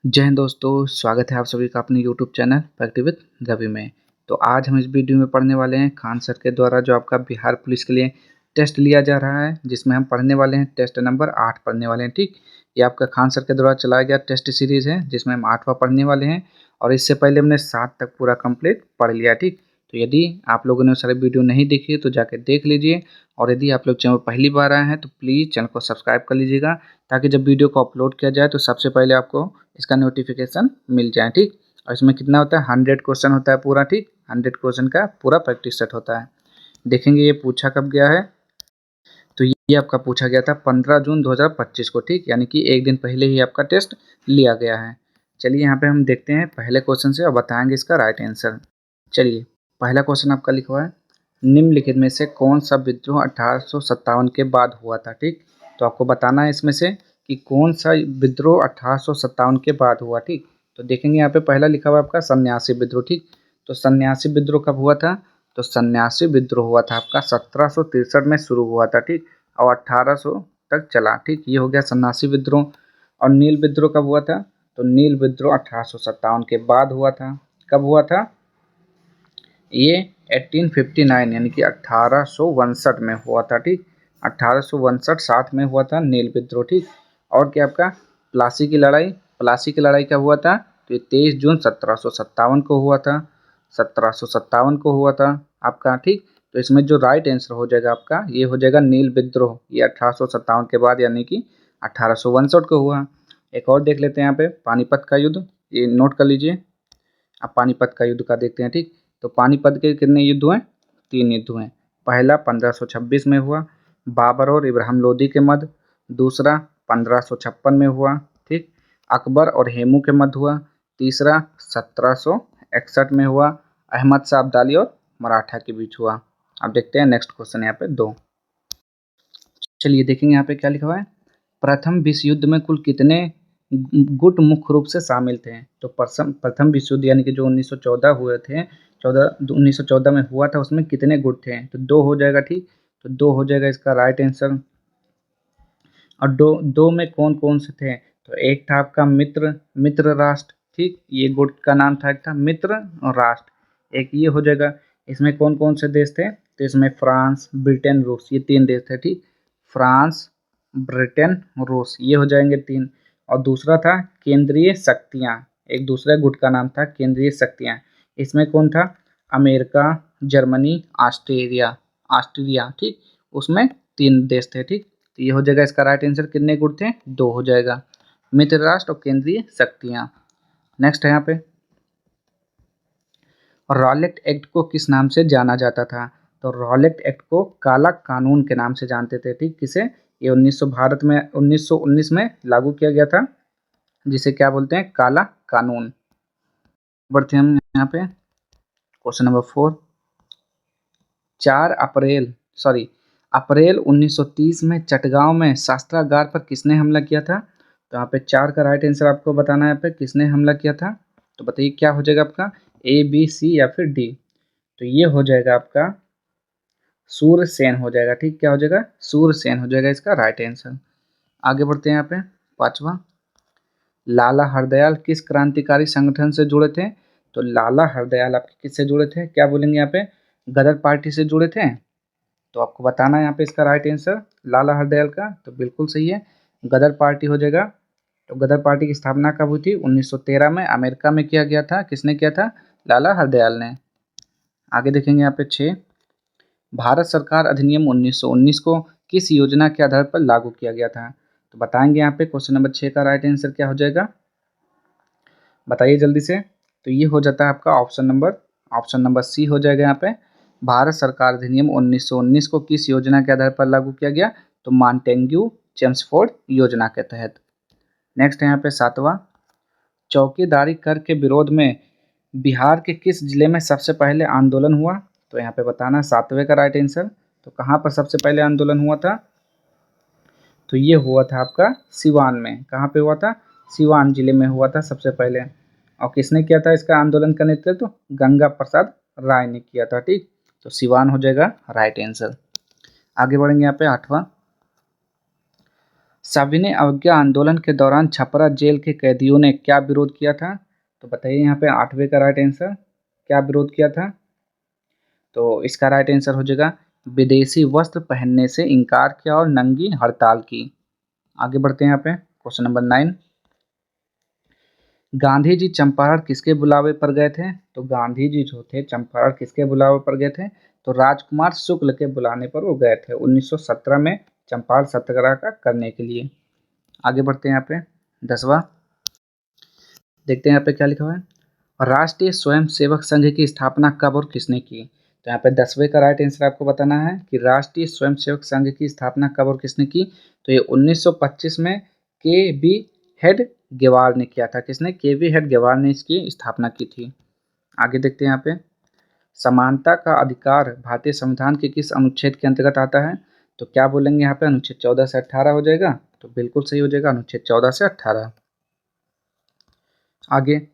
जय हिंद दोस्तों, स्वागत है आप सभी का अपने YouTube channel fact with Ravi में। तो आज हम इस वीडियो में पढ़ने वाले हैं खान सर के द्वारा जो आपका बिहार पुलिस के लिए टेस्ट लिया जा रहा है, जिसमें हम पढ़ने वाले हैं टेस्ट नंबर 8 पढ़ने वाले हैं। ठीक, ये आपका खान सर के द्वारा चलाया गया टेस्ट सीरीज़ है जिसमें हम 8वां पढ़ने वाले हैं और इससे पहले हमने 7 तक पूरा कंप्लीट पढ़ लिया। ठीक, तो यदि आप लोगों ने सारे वीडियो नहीं देखी तो जाके देख लीजिए, और यदि आप लोग चैनल पहली बार आए हैं तो प्लीज़ चैनल को सब्सक्राइब कर लीजिएगा, ताकि जब वीडियो को अपलोड किया जाए तो सबसे पहले आपको इसका नोटिफिकेशन मिल जाए। ठीक, और इसमें कितना होता है, 100 क्वेश्चन होता है पूरा। ठीक, 100 क्वेश्चन का पूरा प्रैक्टिस सेट होता है। देखेंगे ये पूछा कब गया है, तो ये आपका पूछा गया था 15 जून 2025 को। ठीक, यानी कि एक दिन पहले ही आपका टेस्ट लिया गया है। चलिए यहाँ पे हम देखते हैं पहले क्वेश्चन से और बताएंगे इसका राइट आंसर। चलिए, पहला क्वेश्चन आपका लिखा हुआ है, निम्नलिखित में से कौन सा विद्रोह 1857 के बाद हुआ था। ठीक, तो आपको बताना है इसमें से कि कौन सा विद्रोह 1857 के बाद हुआ। ठीक, तो देखेंगे यहाँ पे पहला लिखा हुआ आपका सन्यासी विद्रोह। ठीक, तो सन्यासी विद्रोह कब हुआ था, तो सन्यासी विद्रोह हुआ था आपका 1763 में शुरू हुआ था। ठीक, और 1800 तक चला। ठीक, ये हो गया सन्यासी विद्रोह। और नील विद्रोह कब हुआ था, तो नील विद्रोह 1857 के बाद हुआ था। कब हुआ था ये, 1859 यानी कि 1859 में हुआ था। ठीक, 1859-60 में हुआ था नील विद्रोह। ठीक, और क्या आपका प्लासी की लड़ाई, प्लासी की लड़ाई कब हुआ था, तो ये 23 जून 1757 को हुआ था, 1757 को हुआ था आपका। ठीक, तो इसमें जो राइट आंसर हो जाएगा आपका ये हो जाएगा नील विद्रोह, ये 1857 के बाद यानी कि 1859 को हुआ। एक और देख लेते हैं यहाँ पे पानीपत का युद्ध, ये नोट कर लीजिए। अब पानीपत का युद्ध का देखते हैं। ठीक, तो पानीपत के कितने युद्ध हुए, 3 युद्ध हुए। पहला 1526 में हुआ, बाबर और इब्राहिम लोदी के मध्य। दूसरा 1556 में हुआ। ठीक, अकबर और हेमू के मध्य हुआ। तीसरा 1761 में हुआ, अहमद शाह अब्दाली और मराठा के बीच हुआ। अब देखते हैं नेक्स्ट क्वेश्चन यहाँ पे 2। चलिए देखेंगे यहाँ पे क्या लिखा हुआ है, प्रथम विश्व युद्ध में कुल कितने गुट मुख्य रूप से शामिल थे। तो प्रथम विश्व युद्ध यानी कि जो 1914 हुए थे, 1914 में हुआ था, उसमें कितने गुट थे, तो 2 हो जाएगा। ठीक, तो 2 हो जाएगा इसका राइट आंसर। और दो में कौन कौन से थे, तो एक था आपका मित्र राष्ट्र। ठीक, ये गुट का नाम था, एक था मित्र और राष्ट्र, एक ये हो जाएगा। इसमें कौन कौन से देश थे, तो इसमें फ्रांस, ब्रिटेन, रूस, ये 3 देश थे। ठीक, फ्रांस, ब्रिटेन, रूस, ये हो जाएंगे 3। और दूसरा था केंद्रीय शक्तियाँ, एक दूसरा गुट का नाम था केंद्रीय शक्तियाँ। इसमें कौन था, अमेरिका, जर्मनी, ऑस्ट्रेलिया। ठीक, उसमें 3 देश थे। ठीक, तो ये हो जाएगा इसका राइट आंसर। कितने गुट थे, 2 हो जाएगा, मित्र राष्ट्र और केंद्रीय शक्तियाँ। नेक्स्ट है यहाँ पे, रॉलेट एक्ट को किस नाम से जाना जाता था, तो रॉलेट एक्ट को काला कानून के नाम से जानते थे। ठीक, किसे, ये 1919 में लागू किया गया था, जिसे क्या बोलते हैं, काला कानून। बढ़ते हैं हम यहाँ पे क्वेश्चन नंबर 4। 4 अप्रैल 1930 में चटगांव में शस्त्रागार पर किसने हमला किया था, तो यहाँ पे 4 का राइट आंसर आपको बताना है। यहाँ पे किसने हमला किया था, तो बताइए क्या हो जाएगा आपका, A, B, C या फिर D। तो ये हो जाएगा आपका सूरसेन हो जाएगा। ठीक, क्या हो जाएगा, सूरसेन हो जाएगा इसका राइट आंसर। आगे बढ़ते हैं यहाँ पे 5वां, लाला हरदयाल किस क्रांतिकारी संगठन से जुड़े थे, तो लाला हरदयाल आपके किससे जुड़े थे, क्या बोलेंगे यहाँ पे, गदर पार्टी से जुड़े थे। तो आपको बताना है यहाँ पे इसका राइट आंसर लाला हरदयाल का, तो बिल्कुल सही है, गदर पार्टी हो जाएगा। तो गदर पार्टी की स्थापना कब हुई थी, 1913 में अमेरिका में किया गया था। किसने किया था, लाला हरदयाल ने। आगे देखेंगे यहाँ पे 6, भारत सरकार अधिनियम 1919 को किस योजना के आधार पर लागू किया गया था, तो बताएंगे यहाँ पे क्वेश्चन नंबर 6 का राइट आंसर क्या हो जाएगा, बताइए जल्दी से। तो ये हो जाता है आपका ऑप्शन नंबर सी हो जाएगा यहाँ पे, भारत सरकार अधिनियम 1919 को किस योजना के आधार पर लागू किया गया, तो मॉन्टेग्यू चेम्सफोर्ड योजना के तहत। नेक्स्ट है यहाँ पे 7वां, चौकीदारी कर के विरोध में बिहार के किस जिले में सबसे पहले आंदोलन हुआ, तो यहाँ पे बताना 7वें का राइट आंसर। तो कहाँ पर सबसे पहले आंदोलन हुआ था, तो ये हुआ था आपका सिवान में। कहाँ पे हुआ था, सिवान जिले में हुआ था सबसे पहले। और किसने किया था इसका आंदोलन का नेतृत्व, गंगा प्रसाद राय ने किया था। ठीक, तो सिवान हो जाएगा राइट आंसर। आगे बढ़ेंगे यहाँ पे 8वां, सविनय अवज्ञा आंदोलन के दौरान छपरा जेल के कैदियों ने क्या विरोध किया था? तो बताइए यहाँ पे 8वें का राइट आंसर क्या विरोध किया था? तो इसका राइट आंसर हो जाएगा विदेशी वस्त्र पहनने से इनकार किया और नंगी हड़ताल की। आगे बढ़ते हैं यहाँ पे क्वेश्चन नंबर 9। गांधी जी चंपारण किसके बुलावे पर गए थे? तो गांधी जी जो थे चंपारण किसके बुलावे पर गए थे? तो राजकुमार शुक्ल के बुलाने पर वो गए थे 1917 में चंपारण सत्याग्रह का करने के लिए। आगे बढ़ते हैं यहाँ पे 10वां, देखते हैं यहाँ पे क्या लिखा हुआ है। राष्ट्रीय स्वयंसेवक संघ की स्थापना कब और किसने की? तो यहाँ पे 10वें का राइट आंसर आपको बताना है कि राष्ट्रीय स्वयंसेवक संघ की स्थापना कब और किसने की। तो ये 1925 में के बी हेड गेवार ने किया था। किसने? के बी हेड गेवार ने इसकी स्थापना की थी। आगे देखते हैं यहाँ पे समानता का अधिकार भारतीय संविधान के किस अनुच्छेद के अंतर्गत आता है? तो क्या बोलेंगे यहाँ पे अनुच्छेद 14 से 18 हो जाएगा। तो बिल्कुल सही हो जाएगा अनुच्छेद 14 से 18। आगे,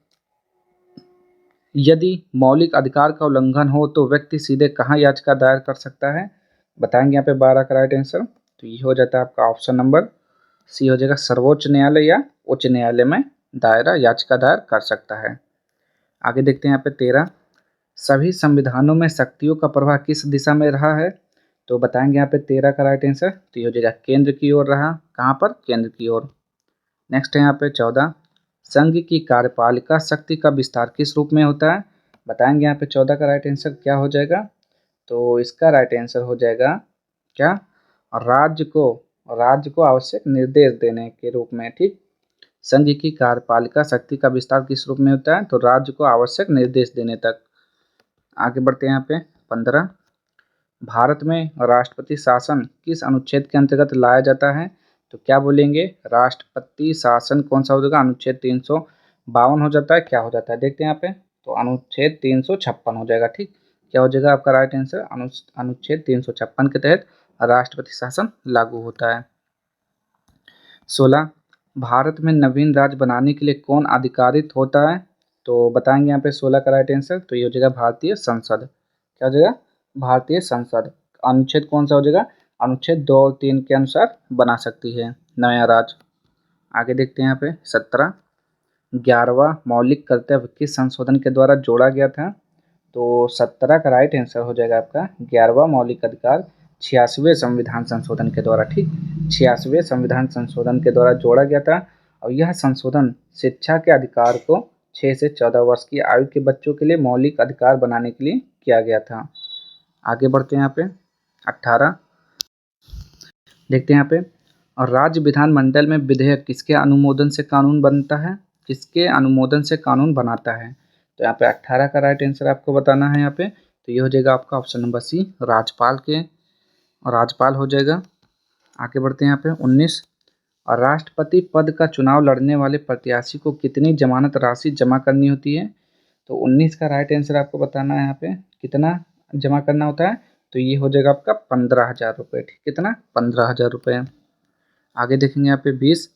यदि मौलिक अधिकार का उल्लंघन हो तो व्यक्ति सीधे कहाँ याचिका दायर कर सकता है? बताएंगे यहाँ पे 12 का राइट आंसर। तो ये हो जाता है आपका ऑप्शन नंबर सी हो जाएगा सर्वोच्च न्यायालय या उच्च न्यायालय में याचिका दायर कर सकता है। आगे देखते हैं यहाँ पे 13, सभी संविधानों में शक्तियों का प्रवाह किस दिशा में रहा है? तो बताएंगे यहाँ पे 13 का राइट आंसर। तो ये हो जाएगा केंद्र की ओर रहा। कहाँ पर? केंद्र की ओर। नेक्स्ट है यहाँ पे 14, संघ की कार्यपालिका शक्ति का विस्तार किस रूप में होता है? बताएंगे यहाँ पे 14 का राइट आंसर क्या हो जाएगा। तो इसका राइट आंसर हो जाएगा क्या? राज्य को आवश्यक निर्देश देने के रूप में। ठीक, संघ की कार्यपालिका शक्ति का विस्तार किस रूप में होता है? तो राज्य को आवश्यक निर्देश देने तक। आगे बढ़ते हैं यहाँ पे 15, भारत में राष्ट्रपति शासन किस अनुच्छेद के अंतर्गत लाया जाता है? तो क्या बोलेंगे? राष्ट्रपति शासन कौन सा हो जाएगा? अनुच्छेद 352 हो जाता है। क्या हो जाता है देखते हैं यहाँ पे। तो अनुच्छेद 356 हो जाएगा। ठीक, क्या हो जाएगा आपका राइट आंसर? अनुच्छेद 356 के तहत राष्ट्रपति शासन लागू होता है। 16, भारत में नवीन राज्य बनाने के लिए कौन अधिकारित होता है? तो बताएंगे यहाँ पे 16 का राइट आंसर। तो ये हो जाएगा भारतीय संसद। क्या हो जाएगा? भारतीय संसद। अनुच्छेद कौन सा हो जाएगा? अनुच्छेद 2 और 3 के अनुसार बना सकती है नया राज्य। आगे देखते हैं यहाँ पे 17, 11वां मौलिक कर्तव्य किस संशोधन के द्वारा जोड़ा गया था? तो 17 का राइट आंसर हो जाएगा आपका 11वां मौलिक अधिकार 86वें संविधान संशोधन के द्वारा। ठीक, 86वें संविधान संशोधन के द्वारा जोड़ा गया था और यह संशोधन शिक्षा के अधिकार को 6 से 14 वर्ष की आयु के बच्चों के लिए मौलिक अधिकार बनाने के लिए किया गया था। आगे बढ़ते हैं यहाँ पे 18, देखते हैं यहाँ पे और राज्य विधानमंडल में विधेयक किसके अनुमोदन से कानून बनता है? किसके अनुमोदन से कानून बनाता है? तो यहाँ पे 18 का राइट आंसर आपको बताना है यहाँ पे। तो ये हो जाएगा आपका ऑप्शन नंबर सी राज्यपाल हो जाएगा। आगे बढ़ते हैं यहाँ पे 19, और राष्ट्रपति पद का चुनाव लड़ने वाले प्रत्याशी को कितनी जमानत राशि जमा करनी होती है? तो 19 का राइट आंसर आपको बताना है यहाँ पे कितना जमा करना होता है। तो ये हो जाएगा आपका 15,000 रुपये। ठीक, कितना? 15,000 रुपये। आगे देखेंगे यहाँ पे 20,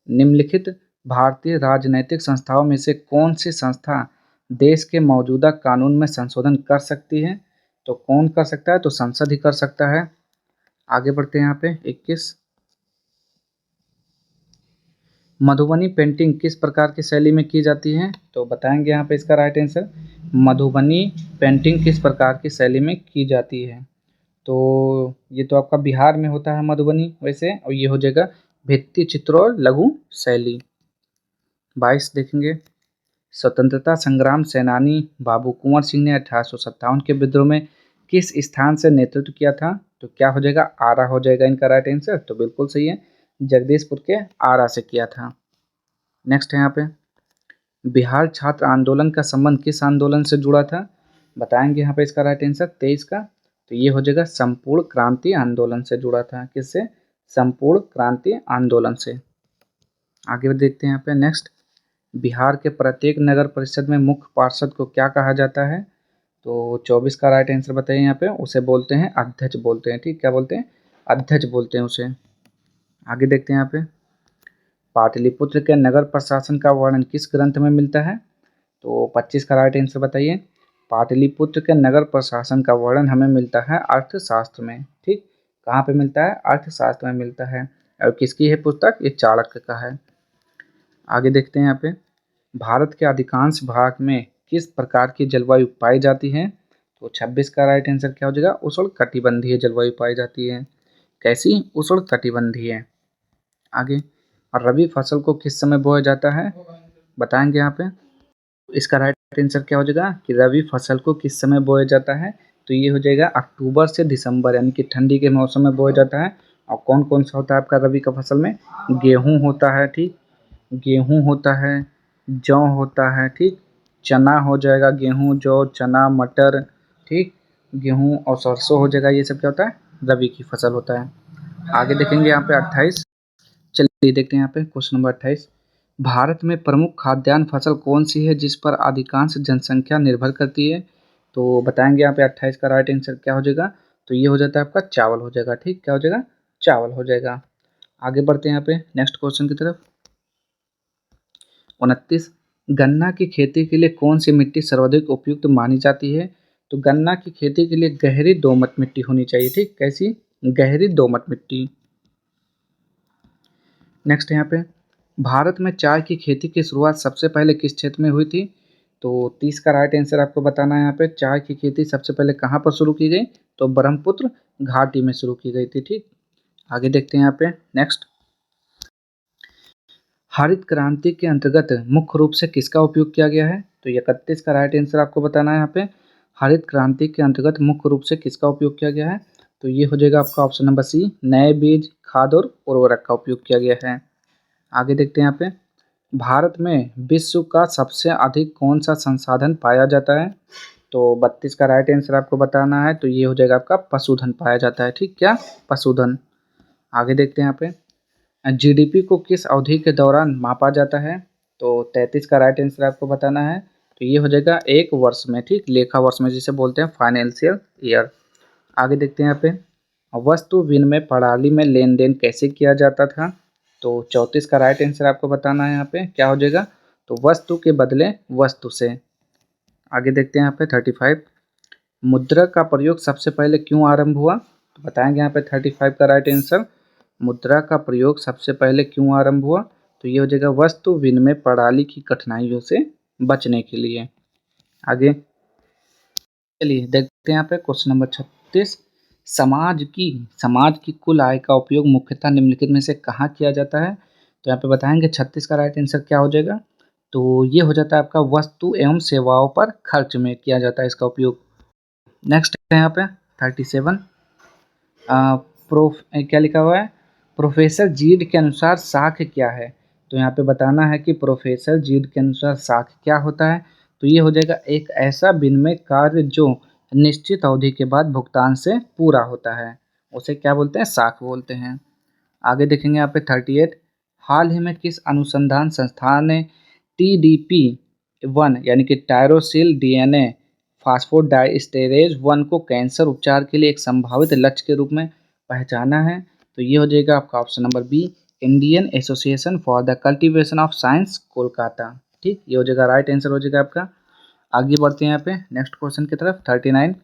निम्नलिखित भारतीय राजनैतिक संस्थाओं में से कौन सी संस्था देश के मौजूदा कानून में संशोधन कर सकती है? तो कौन कर सकता है? तो संसद ही कर सकता है। आगे बढ़ते हैं यहाँ पे 21, मधुबनी पेंटिंग किस प्रकार की शैली में की जाती है? तो बताएंगे यहाँ पे इसका राइट आंसर। मधुबनी पेंटिंग किस प्रकार की शैली में की जाती है? तो ये तो आपका बिहार में होता है मधुबनी वैसे, और ये हो जाएगा भित्ति चित्र और लघु शैली। 22 देखेंगे, स्वतंत्रता संग्राम सेनानी बाबू कुंवर सिंह ने 1857 के विद्रोह में किस स्थान से नेतृत्व किया था? तो क्या हो जाएगा? आरा हो जाएगा इनका राइट आंसर। तो बिल्कुल सही है, जगदीशपुर के आरा से किया था। नेक्स्ट है यहाँ पे बिहार छात्र आंदोलन का संबंध किस आंदोलन से जुड़ा था? बताएंगे यहाँ पे इसका राइट आंसर 23 का। तो ये हो जाएगा संपूर्ण क्रांति आंदोलन से जुड़ा था। किससे? संपूर्ण क्रांति आंदोलन से। आगे देखते हैं यहाँ पे नेक्स्ट, बिहार के प्रत्येक नगर परिषद में मुख्य पार्षद को क्या कहा जाता है? तो 24 का राइट आंसर बताइए यहाँ पे। उसे बोलते हैं अध्यक्ष बोलते हैं। ठीक, क्या बोलते हैं? अध्यक्ष बोलते हैं उसे। आगे देखते हैं यहाँ पे पाटलिपुत्र के नगर प्रशासन का वर्णन किस ग्रंथ में मिलता है? तो 25 का राइट आंसर बताइए। पाटलिपुत्र के नगर प्रशासन का वर्णन हमें मिलता है अर्थशास्त्र में। ठीक, कहाँ पे मिलता है? अर्थशास्त्र में मिलता है। और किसकी है पुस्तक? ये चाणक्य का है। आगे देखते हैं यहाँ पे, भारत के अधिकांश भाग में किस प्रकार की जलवायु पाई जाती है? तो 26 का राइट आंसर क्या हो जाएगा? उष्णकटिबंधीय जलवायु पाई जाती है। कैसी? उष्णकटिबंधीय। आगे, और रबी फसल को किस समय बोया जाता है? बताएंगे यहाँ पे। इसका राइट आंसर क्या हो जाएगा कि रबी फसल को किस समय बोया जाता है? तो ये हो जाएगा अक्टूबर से दिसंबर, यानी कि ठंडी के मौसम में बोया जाता है। और कौन कौन सा होता है आपका रबी का फसल में? गेहूं होता है, ठीक, गेहूं होता है, जौ होता है, ठीक, चना हो जाएगा, गेहूं, जौ, चना, मटर, ठीक, गेहूं और सरसों हो जाएगा। ये सब क्या होता है? रबी की फसल होता है। आगे देखेंगे यहाँ पे 28। चलिए देखते हैं यहाँ पे क्वेश्चन नंबर 28। भारत में प्रमुख खाद्यान्न फसल कौन सी है जिस पर अधिकांश जनसंख्या निर्भर करती है? तो बताएंगे यहाँ पे 28 का राइट आंसर क्या हो जाएगा? तो ये हो जाता है आपका चावल हो जाएगा, ठीक, क्या हो जाएगा? चावल हो जाएगा। आगे बढ़ते हैं यहाँ पे नेक्स्ट क्वेश्चन की तरफ। 29, गन्ना की खेती के लिए कौन सी मिट्टी सर्वाधिक उपयुक्त मानी जाती है? तो गन्ना की खेती के लिए गहरी दोमट मिट्टी होनी चाहिए, ठीक, कैसी? गहरी दोमट मिट्टी। नेक्स्ट यहाँ पे, भारत में चाय की खेती की शुरुआत सबसे पहले किस क्षेत्र में हुई थी? तो 30 का राइट आंसर आपको बताना है यहाँ पे। चाय की खेती सबसे पहले कहाँ पर शुरू की गई? तो ब्रह्मपुत्र घाटी में शुरू की गई थी, ठीक। आगे देखते हैं यहाँ पे नेक्स्ट, हरित क्रांति के अंतर्गत मुख्य रूप से किसका उपयोग किया गया है? तो 31 का राइट आंसर आपको बताना है यहाँ पे। हरित क्रांति के अंतर्गत मुख्य रूप से किसका उपयोग किया गया है? तो ये हो जाएगा आपका ऑप्शन नंबर सी, नए बीज, खाद और उर्वरक का उपयोग किया गया है। आगे देखते हैं यहाँ पे, भारत में विश्व का सबसे अधिक कौन सा संसाधन पाया जाता है? तो 32 का राइट आंसर आपको बताना है। तो ये हो जाएगा आपका पशुधन पाया जाता है, ठीक, क्या? पशुधन। आगे देखते हैं यहाँ पे, जीडीपी को किस अवधि के दौरान मापा जाता है? तो 33 का राइट आंसर आपको बताना है। तो ये हो जाएगा एक वर्ष में, ठीक, लेखा वर्ष में जिसे बोलते हैं फाइनेंशियल ईयर। आगे देखते हैं यहाँ पे, वस्तु विनिमय प्रणाली में लेन देन कैसे किया जाता था? तो 34 का राइट आंसर आपको बताना है यहाँ पे, क्या हो जाएगा? तो वस्तु के बदले वस्तु से। आगे देखते हैं यहाँ पे 35, मुद्रा का प्रयोग सबसे पहले क्यों आरंभ हुआ? तो बताएंगे यहाँ पे 35 का राइट आंसर, मुद्रा का प्रयोग सबसे पहले क्यों आरंभ हुआ? तो ये हो जाएगा वस्तु विनिमय प्रणाली की कठिनाइयों से बचने के लिए। आगे चलिए देखते हैं यहाँ पे क्वेश्चन नंबर 36, समाज की कुल आय का उपयोग मुख्यतः निम्नलिखित में से कहाँ किया जाता है? तो यहाँ पे बताएंगे 36 का राइट आंसर क्या हो जाएगा? तो ये हो जाता है आपका वस्तु एवं सेवाओं पर खर्च में किया जाता है इसका उपयोग। नेक्स्ट है यहाँ पे 37, क्या लिखा हुआ है? प्रोफेसर जीड के अनुसार साख क्या है? तो यहाँ पे बताना है कि प्रोफेसर जीड के अनुसार साख क्या होता है। तो ये हो जाएगा एक ऐसा विनिमय कार्य जो निश्चित अवधि के बाद भुगतान से पूरा होता है, उसे क्या बोलते हैं? साख बोलते हैं। आगे देखेंगे यहाँ पे 38, हाल ही में किस अनुसंधान संस्थान ने TDP-1 यानी कि टायरोसिल DNA फास्फोडाइस्टेरेज 1 को कैंसर उपचार के लिए एक संभावित लक्ष्य के रूप में पहचाना है? तो ये हो जाएगा आपका option number B, Indian Association for the Cultivation of Science Kolkata, ठीक, ये हो जाएगा राइट आंसर हो जाएगा आपका। आगे बढ़ते हैं यहाँ पे नेक्स्ट क्वेश्चन की तरफ। 39,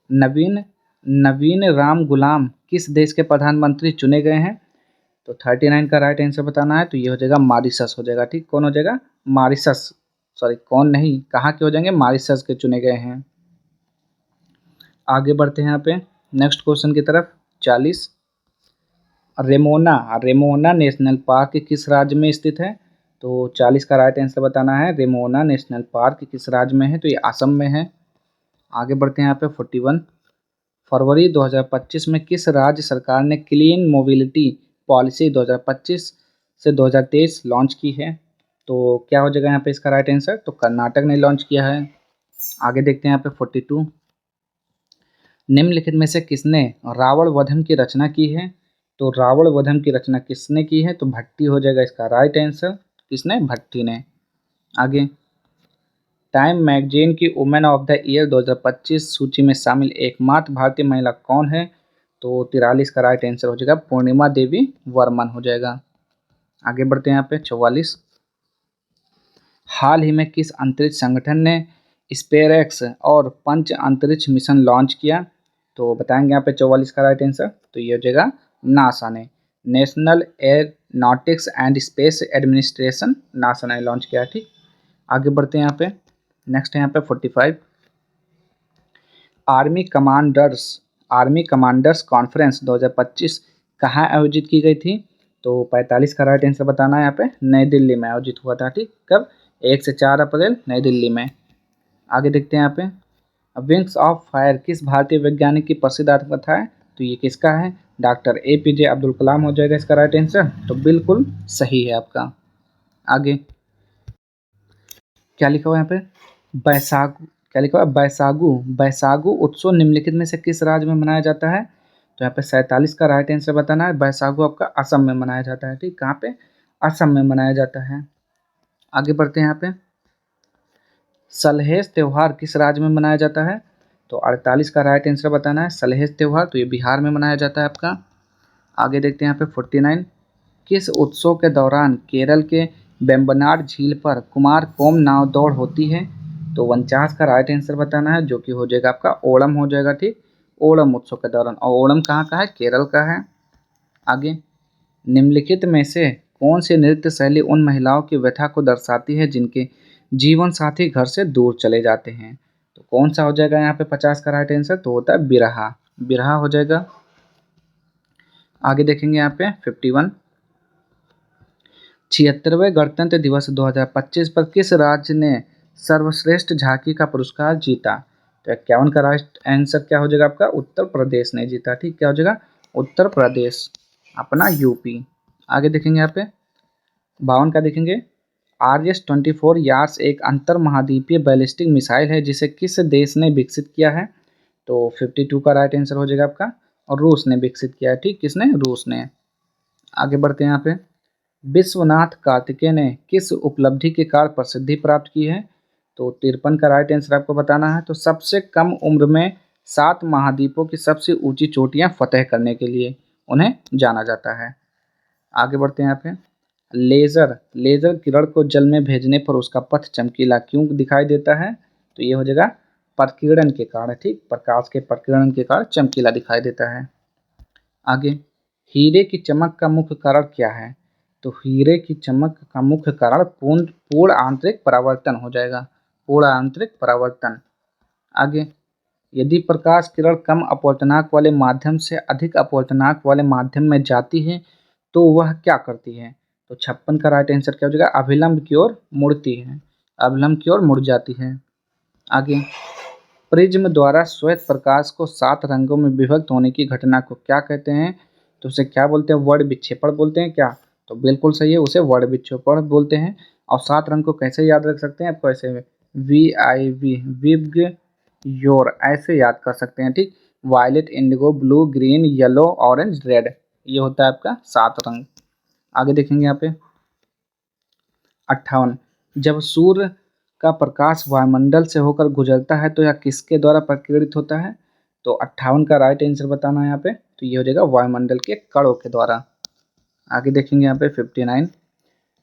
नवीन नवीन राम गुलाम किस देश के प्रधानमंत्री चुने गए हैं? तो 39 का राइट आंसर बताना है। तो ये हो जाएगा मॉरिशस हो जाएगा, ठीक, कौन हो जाएगा? मॉरिशस, सॉरी कौन नहीं, कहाँ के हो जाएंगे? मॉरिशस के चुने गए हैं। आगे बढ़ते हैं यहाँ पे नेक्स्ट क्वेश्चन की तरफ। 40, रेमोना नेशनल पार्क किस राज्य में स्थित है? तो 40 का राइट आंसर बताना है, रेमोना नेशनल पार्क किस राज्य में है? तो ये असम में है। आगे बढ़ते हैं यहाँ पे 41, फरवरी 2025 में किस राज्य सरकार ने क्लीन मोबिलिटी पॉलिसी 2025 से 2023 लॉन्च की है? तो क्या हो जाएगा यहाँ पे इसका राइट आंसर? तो कर्नाटक ने लॉन्च किया है। आगे देखते हैं यहाँ पे 42, निम्नलिखित में से किसने रावण वधम की रचना की है? तो रावण वधम की रचना किसने की है? तो भट्टी हो जाएगा इसका राइट आंसर। किसने? भट्टी ने। आगे, टाइम मैगजीन की वुमेन ऑफ द ईयर 2025 सूची में शामिल एकमात्र भारतीय महिला कौन है? तो 43 का राइट आंसर हो जाएगा पूर्णिमा देवी वर्मन हो जाएगा। आगे बढ़ते हैं यहाँ पे 44, हाल ही में किस अंतरिक्ष संगठन ने स्पेसएक्स और पंच अंतरिक्ष मिशन लॉन्च किया? तो बताएंगे यहाँ पे 44 का राइट आंसर। तो ये हो जाएगा नासा ने। National aeronautics and space administration, NASA ने लॉन्च किया है। ठीक, आगे बढ़ते हैं यहाँ पे। नेक्स्ट है यहाँ पे 45, आर्मी कमांडर्स कॉन्फ्रेंस 2025 कहाँ आयोजित की गई थी? तो 45 का राइट आंसर बताना है यहाँ पे, नई दिल्ली में आयोजित हुआ था। ठीक, कब? 1 से 4 अप्रैल, नई दिल्ली में। आगे देखते हैं यहाँ पे, विंग्स ऑफ फायर किस भारतीय वैज्ञानिक की प्रसिद्ध आत्मकथा है? तो ये किसका है? डॉक्टर APJ अब्दुल कलाम हो जाएगा इसका राइट आंसर। तो बिल्कुल सही है आपका। आगे क्या लिखा हुआ है यहाँ पे? बैसागु, क्या लिखा हुआ है? बैसागु। बैसागु उत्सव निम्नलिखित में से किस राज्य में मनाया जाता है? तो यहाँ पे 47 का राइट आंसर बताना है। बैसागु आपका असम में मनाया जाता है। ठीक, कहाँ पे? असम में मनाया जाता है। आगे बढ़ते हैं यहाँ पे, सलहेस त्योहार किस राज्य में मनाया जाता है? तो 48 का राइट आंसर बताना है। सलहेस त्योहार तो ये बिहार में मनाया जाता है आपका। आगे देखते हैं यहाँ पे 49, किस उत्सव के दौरान केरल के वेम्बनाड झील पर कुमारकोम नाव दौड़ होती है? तो 49 का राइट आंसर बताना है, जो कि हो जाएगा आपका ओणम हो जाएगा। ठीक, ओणम उत्सव के दौरान। और ओणम कहाँ का है? केरल का है। आगे, निम्नलिखित में से कौन सी नृत्य शैली उन महिलाओं की व्यथा को दर्शाती है जिनके जीवन साथी घर से दूर चले जाते हैं? तो कौन सा हो जाएगा यहाँ पे 50 का राइट आंसर? तो होता है बिरहा, बिरहा हो जाएगा। आगे देखेंगे यहाँ पे 51, 76वें गणतंत्र दिवस 2025 पर किस राज्य ने सर्वश्रेष्ठ झांकी का पुरस्कार जीता? तो 51 का राइट आंसर क्या हो जाएगा आपका? उत्तर प्रदेश ने जीता। ठीक, क्या हो जाएगा? उत्तर प्रदेश, अपना यूपी। आगे देखेंगे यहाँ पे 52 का देखेंगे, RS-24 यार्स एक अंतर महाद्वीपीय बैलिस्टिक मिसाइल है जिसे किस देश ने विकसित किया है? तो 52 का राइट आंसर हो जाएगा आपका, और रूस ने विकसित किया है। ठीक, किसने? रूस ने। आगे बढ़ते हैं यहाँ पे, विश्वनाथ कार्तिकेय ने किस उपलब्धि के कारण प्रसिद्धि प्राप्त की है? तो 53 का राइट आंसर आपको बताना है। तो सबसे कम उम्र में 7 महाद्वीपों की सबसे ऊंची चोटियां फतेह करने के लिए उन्हें जाना जाता है। आगे बढ़ते हैं यहाँ पे, लेजर किरण को जल में भेजने पर उसका पथ चमकीला क्यों दिखाई देता है? तो ये हो जाएगा प्रकीर्णन के कारण। ठीक, प्रकाश के प्रकीर्णन के कारण चमकीला दिखाई देता है। आगे, हीरे की चमक का मुख्य कारण क्या है? तो हीरे की चमक का मुख्य कारण पूर्ण आंतरिक परावर्तन हो जाएगा, पूर्ण आंतरिक परावर्तन। आगे, यदि प्रकाश किरण कम अपवर्तनांक वाले माध्यम से अधिक अपवर्तनांक वाले माध्यम में जाती है तो वह क्या करती है? तो 56 का राइट आंसर क्या हो जाएगा? अभिलंब की ओर मुड़ती है, अभिलंब की ओर मुड़ जाती है। आगे, प्रिज्म द्वारा श्वेत प्रकाश को 7 रंगों में विभक्त होने की घटना को क्या कहते हैं? तो उसे क्या बोलते हैं? वर्ण विक्षेपण बोलते हैं क्या? तो बिल्कुल सही है, उसे वर्ण विक्षेपण बोलते हैं। और 7 रंग को कैसे याद रख सकते हैं? आपको ऐसे VIV, विग योर, ऐसे याद कर सकते हैं। ठीक, violet, indigo, blue, green, yellow, orange, red, ये होता है आपका 7 रंग। आगे देखेंगे यहाँ पे 58, जब सूर्य का प्रकाश वायुमंडल से होकर गुजरता है तो यह किसके द्वारा प्रकीर्णित होता है? तो 58 का राइट आंसर बताना है यहाँ पे। तो ये हो जाएगा वायुमंडल के कणों के द्वारा। आगे देखेंगे यहाँ पे 59,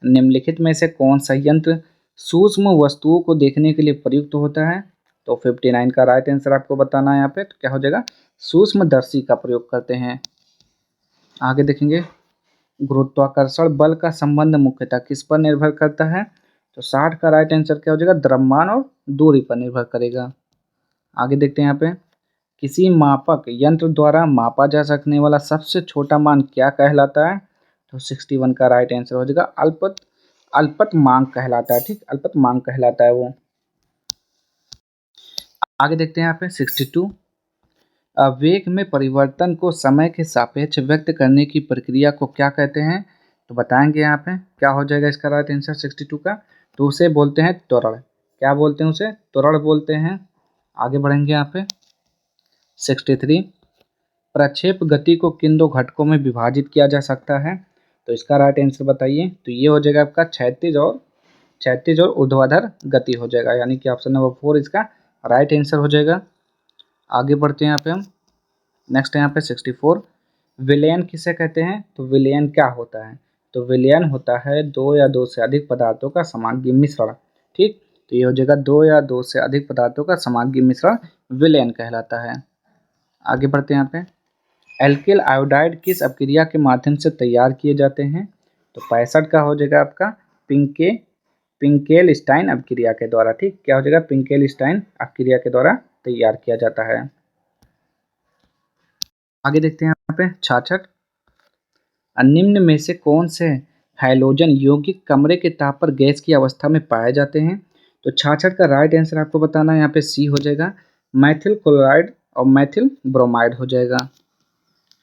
निम्नलिखित में से कौन सा यंत्र सूक्ष्म वस्तुओं को देखने के लिए प्रयुक्त होता है? तो 59 का राइट आंसर आपको बताना है यहाँ पे। तो क्या हो जाएगा? सूक्ष्मदर्शी का प्रयोग करते हैं। आगे देखेंगे, गुरुत्वाकर्षण बल का संबंध मुख्यतः किस पर निर्भर करता है? तो 60 का राइट आंसर क्या हो जाएगा? द्रव्यमान और दूरी पर निर्भर करेगा। आगे देखते हैं यहाँ पे, किसी मापक यंत्र द्वारा मापा जा सकने वाला सबसे छोटा मान क्या कहलाता है? तो 61 का राइट आंसर हो जाएगा अल्पतमांक कहलाता है। ठीक, अल्पतमांक कहलाता है वो। आगे देखते हैं यहाँ पे 62, वेग में परिवर्तन को समय के सापेक्ष व्यक्त करने की प्रक्रिया को क्या कहते हैं? तो बताएंगे यहाँ पे क्या हो जाएगा इसका राइट आंसर 62 का। तो उसे बोलते हैं त्वरण। क्या बोलते हैं? उसे त्वरण बोलते हैं। आगे बढ़ेंगे यहाँ पे 63, प्रक्षेप गति को किन 2 घटकों में विभाजित किया जा सकता है? तो इसका राइट आंसर बताइए। तो ये हो जाएगा आपका क्षैतिज और ऊर्ध्वाधर गति हो जाएगा, यानी कि ऑप्शन नंबर 4 इसका राइट आंसर हो जाएगा। आगे बढ़ते हैं यहाँ पे हम, नेक्स्ट है यहाँ पे 64, विलयन किसे कहते हैं? तो विलयन क्या होता है? तो विलयन होता है 2 या 2 से अधिक पदार्थों का समांगी मिश्रण। ठीक, तो ये हो जाएगा 2 या 2 से अधिक पदार्थों का समांगी मिश्रण विलयन कहलाता है। आगे बढ़ते हैं यहाँ पे एल्किल आयोडाइड किस अपक्रिया के माध्यम से तैयार किए जाते हैं? तो 65 का हो जाएगा आपका पिंके पिंकेलस्टाइन अपक्रिया के द्वारा। ठीक, क्या हो जाएगा? पिंकेलस्टाइन अपक्रिया के द्वारा तैयार किया जाता है। आगे देखते हैं यहाँ पे 66, निम्न में से कौन से हैलोजन यौगिक कमरे के ताप पर गैस की अवस्था में पाए जाते हैं? तो 66 का राइट आंसर आपको बताना है, यहाँ पे सी हो जाएगा, मैथिल क्लोराइड और मैथिल ब्रोमाइड हो जाएगा।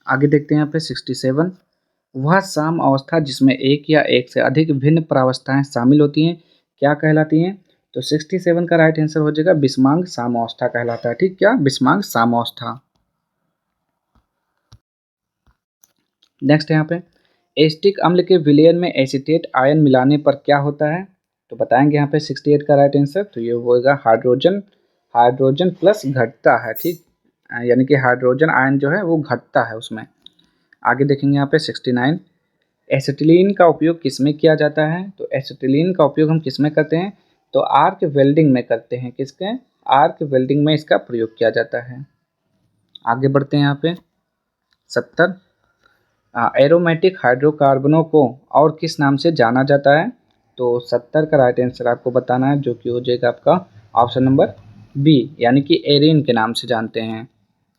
आगे देखते हैं यहाँ पे 67, वह साम अवस्था जिसमें एक या एक से अधिक भिन्न प्रावस्थाएं शामिल होती हैं क्या कहलाती हैं? तो 67 का राइट आंसर हो जाएगा बिस्मांग साम अवस्था कहलाता है। ठीक, क्या? बिस्मांग साम अवस्था। नेक्स्ट यहाँ पे एसिटिक अम्ल के विलयन में एसीटेट आयन मिलाने पर क्या होता है? तो बताएंगे यहाँ पे 68 का राइट आंसर, तो ये होगा हाइड्रोजन हाइड्रोजन प्लस घटता है। ठीक, यानी कि हाइड्रोजन आयन जो है वो घटता है उसमें। आगे देखेंगे यहाँ पे 69, एसिटिलीन का उपयोग किसमें किया जाता है? तो एसिटिलीन का उपयोग हम किसमें करते हैं? तो आर्क वेल्डिंग में करते हैं। किसके? आर्क वेल्डिंग में इसका प्रयोग किया जाता है। आगे बढ़ते हैं यहाँ पे 70, एरोमेटिक हाइड्रोकार्बनों को और किस नाम से जाना जाता है? तो 70 का राइट आंसर आपको बताना है, जो कि हो जाएगा आपका ऑप्शन नंबर बी, यानी कि एरिन के नाम से जानते हैं।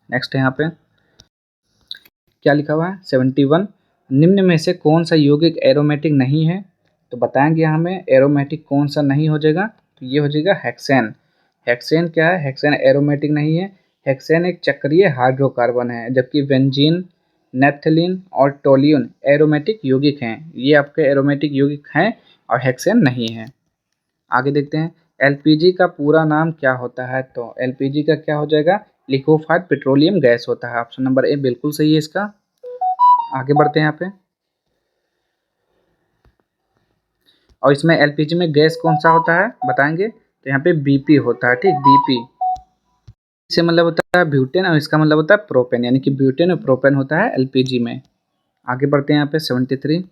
नेक्स्ट है यहाँ पे क्या लिखा हुआ है 71, निम्न में से कौन सा यौगिक एरोमेटिक नहीं है? तो बताएंगे हमें एरोमेटिक कौन सा नहीं हो जाएगा, तो ये हो जाएगा हेक्सेन। हेक्सेन क्या है? हेक्सेन एरोमेटिक नहीं है। हेक्सेन एक चक्रीय हाइड्रोकार्बन है, जबकि बेंजीन, नेप्थलीन और टोल्यून एरोमेटिक यौगिक हैं। ये आपके एरोमेटिक यौगिक हैं और हेक्सेन नहीं है। आगे देखते हैं एलपीजी का पूरा नाम क्या होता है? तो एलपीजी का क्या हो जाएगा? लिक्विफाइड पेट्रोलियम गैस होता है। ऑप्शन नंबर ए बिल्कुल सही है इसका। आगे बढ़ते हैं यहाँ पे, और इसमें एलपीजी में गैस कौन सा होता है बताएंगे? तो यहाँ पे बीपी होता है। ठीक, बीपी से मतलब होता है ब्यूटेन और इसका मतलब होता है प्रोपेन, यानी कि ब्यूटेन और प्रोपेन होता है एलपीजी में। आगे बढ़ते हैं यहाँ पे 73,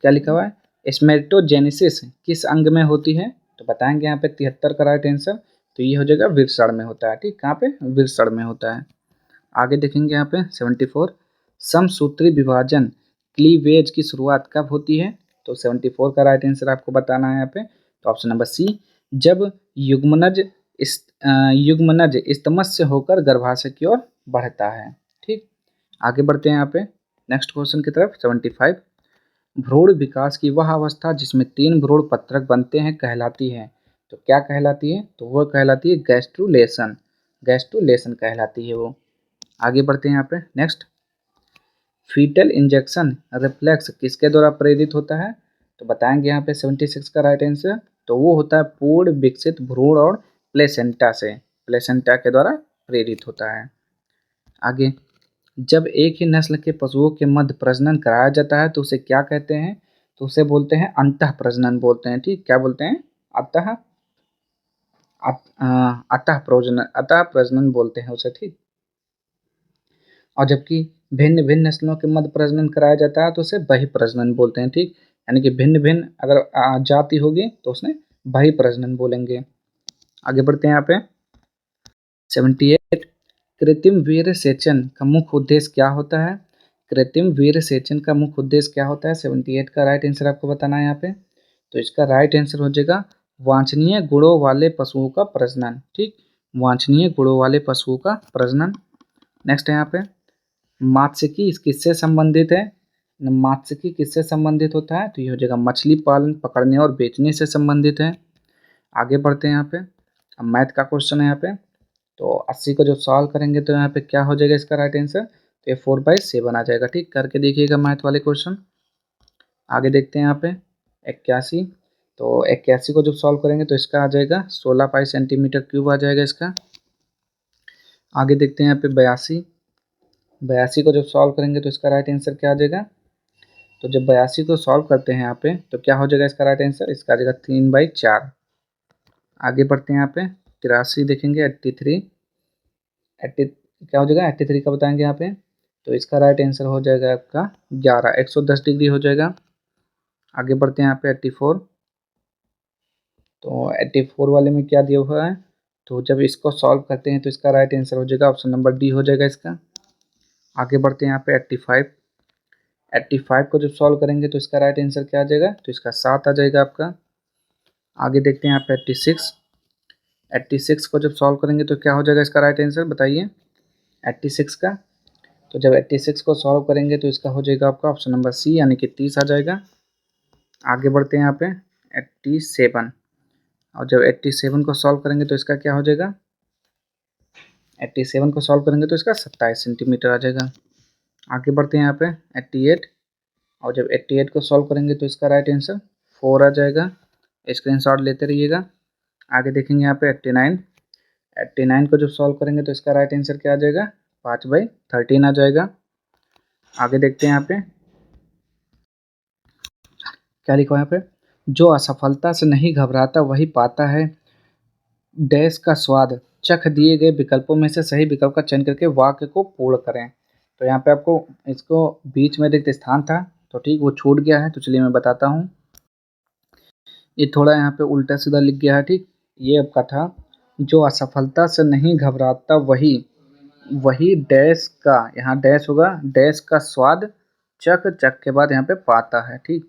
क्या लिखा हुआ है? स्मेटोजेनेसिस किस अंग में होती है? तो बताएंगे यहाँ पे 73 का राइट आंसर, तो ये हो जाएगा वृषण में होता है। ठीक, कहाँ पे? वृषण में होता है। आगे देखेंगे यहाँ पे 74, समसूत्री विभाजन क्लीवेज की शुरुआत कब होती है? तो 74 का राइट आंसर आपको बताना है यहाँ पे, तो ऑप्शन नंबर सी, जब युग्मनज स्तमस से होकर गर्भाशय की ओर बढ़ता है। ठीक, आगे बढ़ते हैं यहाँ पे नेक्स्ट क्वेश्चन की तरफ 75, भ्रूण विकास की वह अवस्था जिसमें 3 भ्रूण पत्रक बनते हैं कहलाती है? तो क्या कहलाती है? तो वह कहलाती है गैस्ट्रुलेशन। गैस्ट्रुलेशन कहलाती है वो। आगे बढ़ते हैं यहाँ पे नेक्स्ट, फीटल इंजेक्शन रिफ्लेक्स किसके द्वारा प्रेरित होता है? तो बताएंगे यहाँ पे 76 का राइट आंसर, तो वो होता है पूर्ण विकसित भ्रूण और प्लेसेंटा से, प्लेसेंटा के द्वारा प्रेरित होता है। आगे, जब एक ही नस्ल के पशुओं के मध्य प्रजनन कराया जाता है तो उसे क्या कहते हैं? तो उसे बोलते हैं अंतः प्रजनन बोलते हैं। ठीक, क्या बोलते हैं? अतः अतः प्रजनन बोलते हैं उसे। ठीक, और जबकि भिन्न भिन्न नस्लों के मध्य प्रजनन कराया जाता है तो उसे बहि प्रजनन बोलते हैं। ठीक, यानी कि भिन्न भिन्न अगर जाति होगी तो उसने बहि प्रजनन बोलेंगे। आगे बढ़ते हैं यहाँ पे 78, कृत्रिम वीर्य सेचन का मुख्य उद्देश्य क्या होता है? कृत्रिम वीर्य सेचन का मुख्य उद्देश्य क्या होता है? 78 का राइट आंसर आपको बताना है यहाँ पे, तो इसका राइट आंसर हो जाएगा वांछनीय गुणों वाले पशुओं का प्रजनन। ठीक, वांछनीय गुणों वाले पशुओं का प्रजनन। नेक्स्ट है यहाँ पे मात्स्यिकी किससे संबंधित है? मात्स्यिकी किससे संबंधित होता है? तो ये हो जाएगा मछली पालन, पकड़ने और बेचने से संबंधित है। आगे बढ़ते हैं यहाँ पे, अब मैथ का क्वेश्चन है यहाँ पे, तो 80 को जब सॉल्व करेंगे तो यहाँ पे क्या हो जाएगा इसका राइट आंसर? तो ये 4/7 आ जाएगा। ठीक, करके देखिएगा मैथ वाले क्वेश्चन। आगे देखते हैं यहाँ पे 81, तो 81 को जब सॉल्व करेंगे तो इसका आ जाएगा 16 पाई सेंटीमीटर क्यूब आ जाएगा इसका। आगे देखते हैं यहाँ पे 82, 82 को जब सॉल्व करेंगे तो इसका राइट आंसर क्या आ जाएगा? तो जब 82 को सॉल्व करते हैं यहाँ पे तो क्या हो जाएगा इसका राइट आंसर? इसका आ जाएगा 3/4। आगे बढ़ते हैं यहाँ पे 83 देखेंगे 83, क्या हो जाएगा? 83 का बताएंगे यहाँ पे, तो इसका राइट आंसर हो जाएगा आपका 11, 110 डिग्री हो जाएगा। आगे बढ़ते हैं यहाँ पे 84, तो 84 वाले में क्या दिया हुआ है? तो जब इसको सॉल्व करते हैं तो इसका राइट आंसर हो जाएगा ऑप्शन नंबर डी हो जाएगा इसका। आगे बढ़ते हैं यहाँ पे 85। 85 को जब सॉल्व करेंगे तो इसका राइट आंसर क्या आ जाएगा, तो इसका 7 आ जाएगा आपका। आगे देखते हैं यहाँ पे 86। 86 को जब सॉल्व करेंगे तो क्या हो जाएगा इसका राइट आंसर, बताइए 86 का। तो जब 86 को सॉल्व करेंगे तो इसका हो जाएगा आपका ऑप्शन नंबर सी, यानी कि 30 आ जाएगा। आगे बढ़ते हैं यहाँ पे 87, और जब 87 को सॉल्व करेंगे तो इसका क्या हो जाएगा, 87 को सॉल्व करेंगे तो इसका 27 सेंटीमीटर आ जाएगा। आगे बढ़ते हैं यहाँ पे 88, और जब 88 को सॉल्व करेंगे तो इसका राइट आंसर 4 आ जाएगा। स्क्रीनशॉट लेते रहिएगा। आगे देखेंगे यहाँ पे 89। 89 को जब सॉल्व करेंगे तो इसका राइट आंसर क्या आ जाएगा, 5/13 आ जाएगा। आगे देखते हैं यहाँ पे क्या लिखा है यहाँ पे, जो असफलता से नहीं घबराता वही पाता है डैश का स्वाद, चख दिए गए विकल्पों में से सही विकल्प का चयन करके वाक्य को पूर्ण करें। तो यहाँ पे आपको इसको बीच में रिक्त स्थान था तो ठीक वो छूट गया है, तो चलिए मैं बताता हूँ। ये थोड़ा यहाँ पे उल्टा सीधा लिख गया है, ठीक। ये आपका था, जो असफलता से नहीं घबराता वही डैश का, यहाँ डैश होगा, डैश का स्वाद चख, चख के बाद यहाँ पे पाता है, ठीक,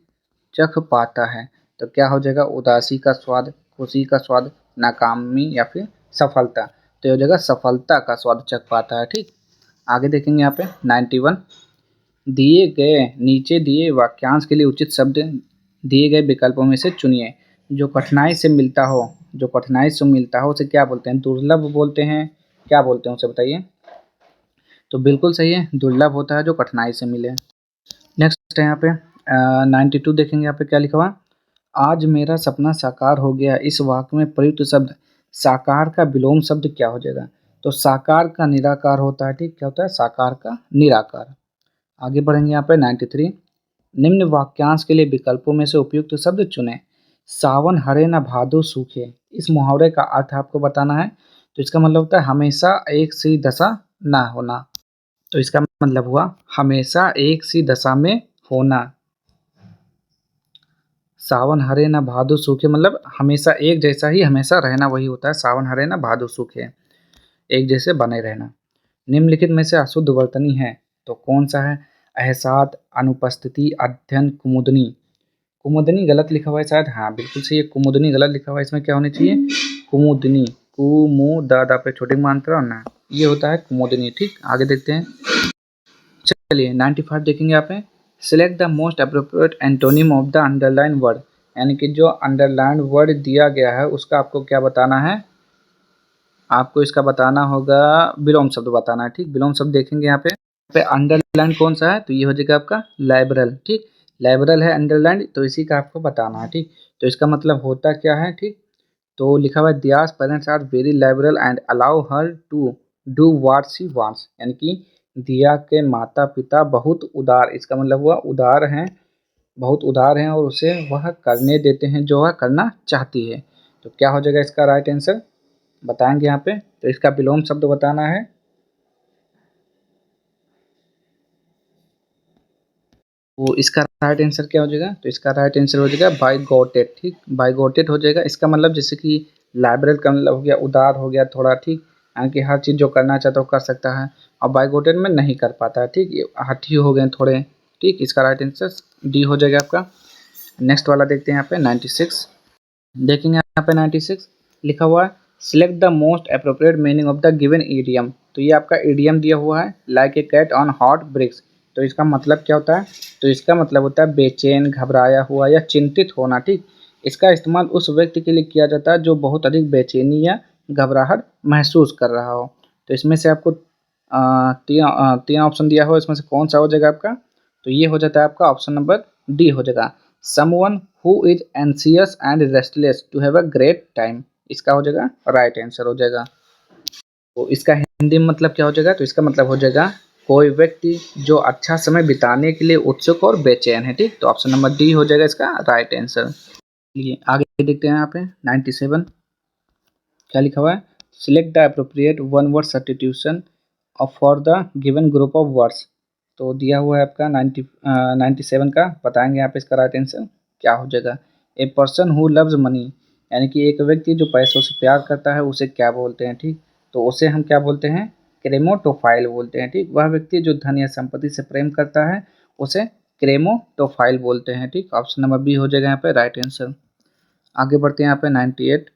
चख पाता है। तो क्या हो जाएगा, उदासी का स्वाद, खुशी का स्वाद, नाकामी या फिर सफलता। तो ये हो जाएगा सफलता का स्वाद चख पाता है, ठीक। आगे देखेंगे यहाँ पे 91। दिए गए नीचे दिए वाक्यांश के लिए उचित शब्द दिए गए विकल्पों में से चुनिए। जो कठिनाई से मिलता हो, जो कठिनाई से मिलता हो उसे क्या बोलते हैं, दुर्लभ बोलते हैं, क्या बोलते हैं उसे बताइए। तो बिल्कुल सही है, दुर्लभ होता है जो कठिनाई से मिले। नेक्स्ट है यहाँ पे 92 देखेंगे, यहाँ पे क्या लिखा हुआ, आज मेरा सपना साकार हो गया। इस वाक्य में प्रयुक्त शब्द साकार का विलोम शब्द क्या हो जाएगा। तो साकार का निराकार होता है, ठीक, क्या होता है, साकार का निराकार। आगे बढ़ेंगे यहाँ पे 93। निम्न वाक्यांश के लिए विकल्पों में से उपयुक्त शब्द चुनें। सावन हरे न भादो सूखे, इस मुहावरे का अर्थ आपको बताना है। तो इसका मतलब होता है हमेशा एक सी दशा ना होना। तो इसका मतलब हुआ हमेशा एक सी दशा में होना। सावन हरे न भादो सूखे मतलब हमेशा एक जैसा ही हमेशा रहना, वही होता है सावन हरे न भादो सूखे, एक जैसे बने रहना। निम्नलिखित में से अशुद्ध वर्तनी है तो कौन सा है, अहसात, अनुपस्थिति, अध्ययन, कुमुदनी। कुमुदनी गलत लिखा हुआ है शायद, हाँ बिल्कुल सही है, कुमुदनी गलत लिखा हुआ है, इसमें क्या होनी चाहिए, कुमुदनी, कुमु दादा पे छोटी मात्रा ना, ये होता है कुमुदनी, ठीक। आगे देखते हैं, चलिए 95 देखेंगे आप। Select the most appropriate antonym of the underline word, यानी कि जो अंडरलाइन वर्ड दिया गया है उसका आपको क्या बताना है, आपको इसका बताना होगा, विलोम शब्द बताना है, ठीक। विलोम शब्द देखेंगे यहाँ पे अंडरलाइन कौन सा है, तो ये हो जाएगा आपका लाइबरल, ठीक, लाइबरल है अंडरलाइन, तो इसी का आपको बताना है, ठीक। तो इसका मतलब होता क्या है, ठीक। तो लिखा हुआ है Diya's parents are very liberal and allow her to do what she wants, यानी कि दिया के माता पिता बहुत उदार, इसका मतलब हुआ उदार हैं, बहुत उदार हैं और उसे वह करने देते हैं जो वह करना चाहती है। तो क्या हो जाएगा इसका राइट आंसर बताएंगे यहाँ पे, तो इसका विलोम शब्द बताना है। वो इसका राइट आंसर क्या हो जाएगा, तो इसका राइट आंसर हो जाएगा बाय गॉट इट, ठीक, बाय गॉट इट हो जाएगा। इसका मतलब जैसे कि लाइबरल का मतलब हो गया उदार हो गया थोड़ा, ठीक, यानी कि हर चीज़ जो करना चाहता है वो कर सकता है, और बाय गॉट इट में नहीं कर पाता है, ठीक, ये हठी हो गए थोड़े, ठीक। इसका राइट आंसर डी हो जाएगा आपका। नेक्स्ट वाला देखते हैं यहाँ पे 96 देखेंगे, यहाँ पे 96 लिखा हुआ है select the most appropriate meaning of the given idiom. तो ये आपका ईडियम दिया हुआ है like a cat on hot bricks. तो इसका मतलब क्या होता है, तो इसका मतलब होता है बेचैन, घबराया हुआ या चिंतित होना, ठीक। इसका इस्तेमाल उस व्यक्ति के लिए किया जाता है जो बहुत अधिक बेचैनी या घबराहट महसूस कर रहा हो। तो इसमें से आपको तीन ऑप्शन दिया हो, इसमें से कौन सा हो जाएगा आपका, तो ये हो जाता है आपका ऑप्शन नंबर डी हो जाएगा, someone who is anxious and restless to have a great time. इसका हो जाएगा राइट आंसर हो जाएगा। तो इसका हिंदी में मतलब क्या हो जाएगा, तो इसका मतलब हो जाएगा कोई व्यक्ति जो अच्छा समय बिताने के लिए उत्सुक और बेचैन है, ठीक। तो ऑप्शन नंबर डी हो जाएगा इसका राइट आंसर। चलिए आगे देखते हैं यहाँ पे 97 क्या लिखा हुआ है, select the appropriate one word substitution for the given group of words. तो दिया हुआ है आपका 97 का, बताएंगे यहाँ पे इसका राइट आंसर क्या हो जाएगा। A person who loves money, यानी कि एक व्यक्ति जो पैसों से प्यार करता है उसे क्या बोलते हैं, ठीक। तो उसे हम क्या बोलते हैं, क्रेमोटोफाइल बोलते हैं। ठीक, वह व्यक्ति जो धन या संपत्ति से प्रेम करता है उसे क्रेमोटोफाइल बोलते हैं। ठीक, ऑप्शन नंबर बी हो जाएगा यहाँ पे राइट आंसर। आगे बढ़ते हैं यहाँ पे 98।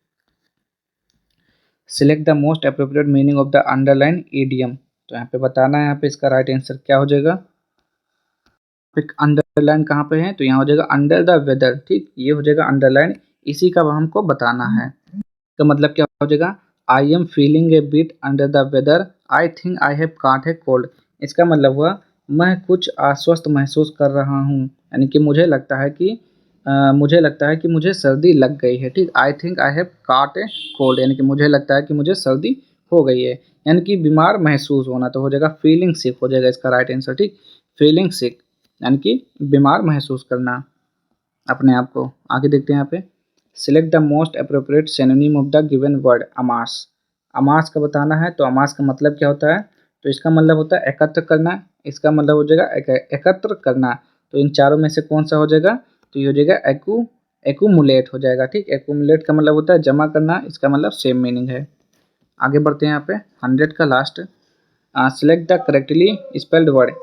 Select the most appropriate meaning of the underline idiom. तो यहाँ पे बताना है यहाँ पे इसका राइट आंसर क्या हो जाएगा। अंडरलाइन कहाँ पे है, तो यहाँ हो जाएगा अंडर द वेदर। ठीक, ये हो जाएगा अंडरलाइन, इसी का हमको बताना है। तो मतलब क्या हो जाएगा, I am feeling a bit under the weather, I think I have caught a cold. इसका मतलब हुआ मैं कुछ अस्वस्थ महसूस कर रहा हूँ, यानी कि मुझे लगता है कि मुझे सर्दी लग गई है। ठीक, I think I have caught a cold, यानी कि मुझे लगता है कि मुझे सर्दी हो गई है, यानी कि बीमार महसूस होना। तो हो जाएगा फीलिंग सिक हो जाएगा इसका राइट आंसर। ठीक, फीलिंग सिक यानी कि बीमार महसूस करना अपने आप को। आगे देखते हैं यहाँ पे, select the most appropriate synonym of the given word amass. Amass का बताना है, तो अमास का मतलब क्या होता है, तो इसका मतलब होता है एकत्र करना। इसका मतलब हो जाएगा एकत्र करना। तो इन चारों में से कौन सा हो जाएगा, तो ये हो जाएगा एक्यूमुलेट हो जाएगा। ठीक, एक्यूमुलेट का मतलब होता है जमा करना, इसका मतलब सेम मीनिंग है। आगे बढ़ते हैं यहाँ पे 100 का last, select the correctly spelled word.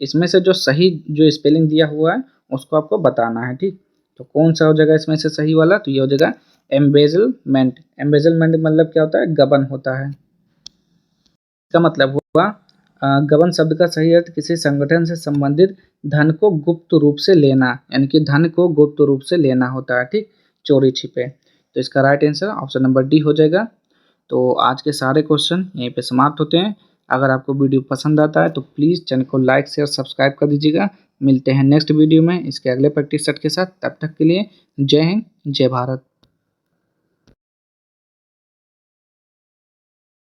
इसमें से जो सही जो स्पेलिंग दिया हुआ है उसको आपको बताना है। ठीक, तो कौन सा हो जाएगा इसमें से सही वाला, तो ये हो जाएगा एम्बेजलमेंट। एम्बेजलमेंट मतलब क्या होता है, गबन होता है। इसका मतलब हुआ गबन शब्द का सही अर्थ किसी संगठन से संबंधित धन को गुप्त रूप से लेना, यानी कि धन को गुप्त रूप से लेना होता है। ठीक, चोरी छिपे। तो इसका right answer option number D हो जाएगा। तो आज के सारे क्वेश्चन यहीं पे समाप्त होते हैं। अगर आपको वीडियो पसंद आता है तो प्लीज़ चैनल को लाइक शेयर सब्सक्राइब कर दीजिएगा। मिलते हैं नेक्स्ट वीडियो में इसके अगले प्रैक्टिस सेट के साथ। तब तक के लिए जय हिंद जय भारत।